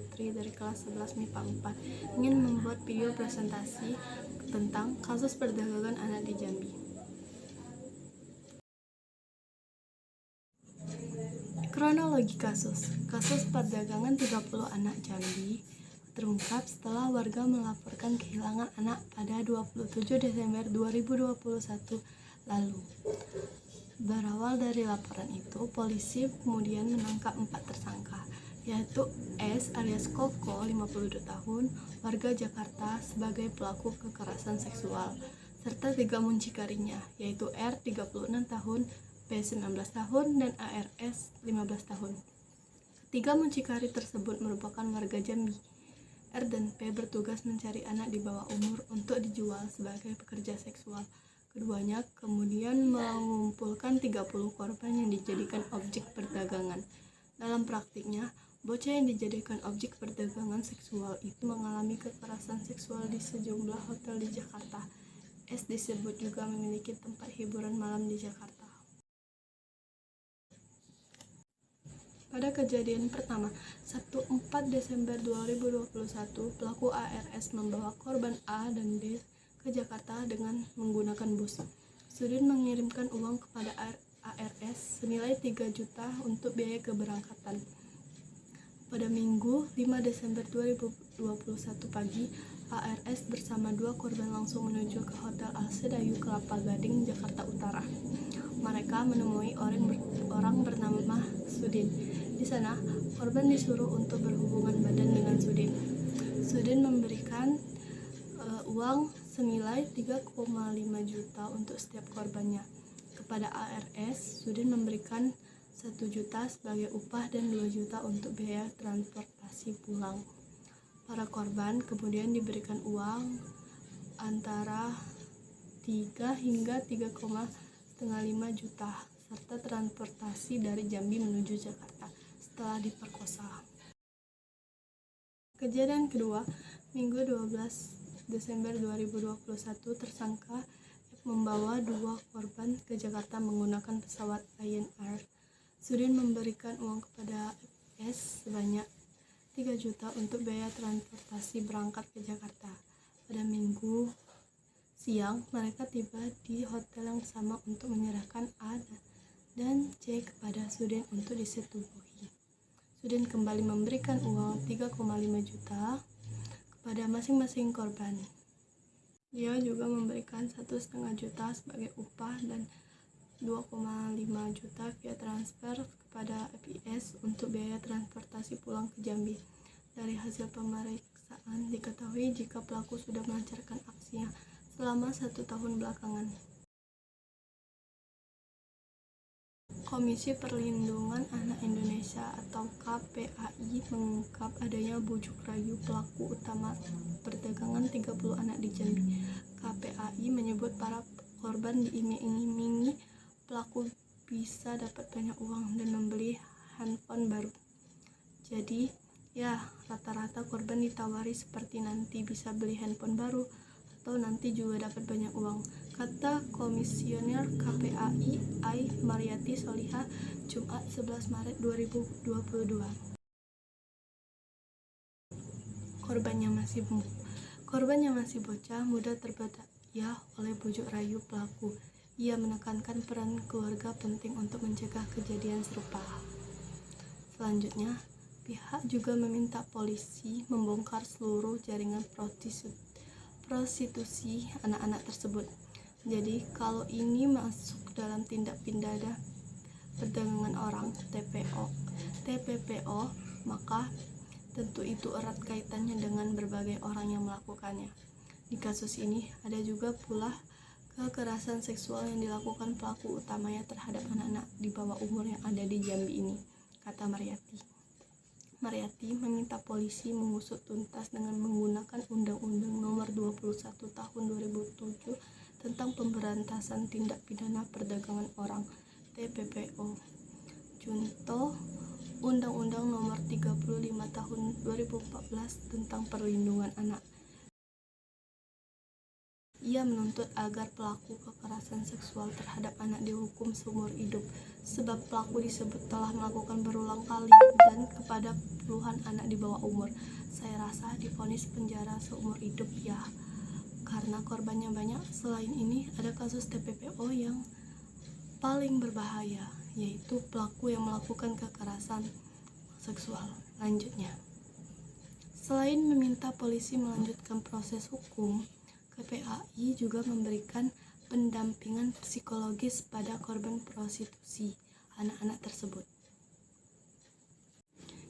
Putri dari kelas 11 MIPA 4 ingin membuat video presentasi tentang kasus perdagangan anak di Jambi. Kronologi kasus perdagangan 30 anak Jambi terungkap setelah warga melaporkan kehilangan anak pada 27 Desember 2021 lalu. Berawal dari laporan itu, polisi kemudian menangkap 4 tersangka, yaitu S alias Koko 52 tahun, warga Jakarta sebagai pelaku kekerasan seksual, serta 3 muncikarinya, yaitu R 36 tahun, P 19 tahun, dan ARS 15 tahun. Ketiga muncikari tersebut merupakan warga Jambi. R dan P bertugas mencari anak di bawah umur untuk dijual sebagai pekerja seksual. Keduanya kemudian mengumpulkan 30 korban yang dijadikan objek perdagangan. Dalam praktiknya, bocah yang dijadikan objek perdagangan seksual itu mengalami kekerasan seksual di sejumlah hotel di Jakarta. S disebut juga memiliki tempat hiburan malam di Jakarta. Pada kejadian pertama, Sabtu 4 Desember 2021, pelaku ARS membawa korban A dan D ke Jakarta dengan menggunakan bus. Sudin mengirimkan uang kepada ARS senilai 3 juta untuk biaya keberangkatan. Pada Minggu 5 Desember 2021 pagi, ARS bersama 2 korban langsung menuju ke Hotel Al-Sedayu Kelapa Gading, Jakarta Utara. Mereka menemui orang bernama Sudin. Di sana, korban disuruh untuk berhubungan badan dengan Sudin. Sudin memberikan uang senilai 3,5 juta untuk setiap korbannya. Kepada ARS, Sudin memberikan 1 juta sebagai upah dan 2 juta untuk biaya transportasi pulang. Para korban kemudian diberikan uang antara 3 hingga 3,5 juta serta transportasi dari Jambi menuju Jakarta setelah diperkosa. Kejadian kedua, Minggu 12 Desember 2021, tersangka F membawa 2 korban ke Jakarta menggunakan pesawat Lion Air. Sudin memberikan uang kepada S sebanyak 3 juta untuk biaya transportasi berangkat ke Jakarta. Pada Minggu siang, mereka tiba di hotel yang sama untuk menyerahkan A dan C kepada Sudin untuk disetubuhi. Sudin kembali memberikan uang 3,5 juta kepada masing-masing korban. Dia juga memberikan 1,5 juta sebagai upah dan 2,5 juta via transfer kepada FIS untuk biaya transportasi pulang ke Jambi. Dari hasil pemeriksaan diketahui jika pelaku sudah melancarkan aksinya selama 1 tahun belakangan. Komisi Perlindungan Anak Indonesia atau KPAI mengungkap adanya bujuk rayu pelaku utama perdagangan 30 anak di Jambi. KPAI menyebut para korban diiming-imingi pelaku bisa dapat banyak uang dan membeli handphone baru. Jadi, rata-rata korban ditawari seperti nanti bisa beli handphone baru atau nanti juga dapat banyak uang, kata Komisioner KPAI Ai Mariati Soliha Jumat 11 Maret 2022. Korbannya masih bocah muda terbadaya oleh bujuk rayu pelaku. Ia menekankan peran keluarga penting untuk mencegah kejadian serupa. Selanjutnya, pihak juga meminta polisi membongkar seluruh jaringan prostitusi anak-anak tersebut. Jadi, kalau ini masuk dalam tindak pidana perdagangan orang TPPO, maka tentu itu erat kaitannya dengan berbagai orang yang melakukannya. Di kasus ini ada juga pula kekerasan seksual yang dilakukan pelaku utamanya terhadap anak-anak di bawah umur yang ada di Jambi ini, kata Mariati. Mariati meminta polisi mengusut tuntas dengan menggunakan Undang-Undang Nomor 21 Tahun 2007 tentang Pemberantasan Tindak Pidana Perdagangan Orang (TPPO). Contoh Undang-Undang Nomor 35 Tahun 2014 tentang Perlindungan Anak. Ia menuntut agar pelaku kekerasan seksual terhadap anak dihukum seumur hidup, sebab pelaku disebut telah melakukan berulang kali dan kepada puluhan anak di bawah umur. Saya rasa divonis penjara seumur hidup ya, karena korbannya banyak. Selain ini, ada kasus TPPO yang paling berbahaya, yaitu pelaku yang melakukan kekerasan seksual. Lanjutnya, selain meminta polisi melanjutkan proses hukum, KPAI juga memberikan pendampingan psikologis pada korban prostitusi anak-anak tersebut.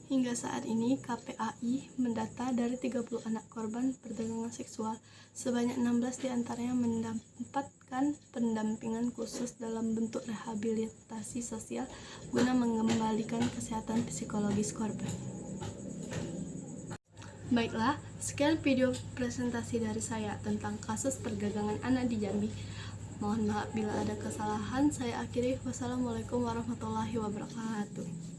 Hingga saat ini, KPAI mendata dari 30 anak korban perdagangan seksual, sebanyak 16 diantaranya mendapatkan pendampingan khusus dalam bentuk rehabilitasi sosial guna mengembalikan kesehatan psikologis korban. Baiklah, sekian video presentasi dari saya tentang kasus perdagangan anak di Jambi. Mohon maaf bila ada kesalahan. Saya akhiri. Wassalamualaikum warahmatullahi wabarakatuh.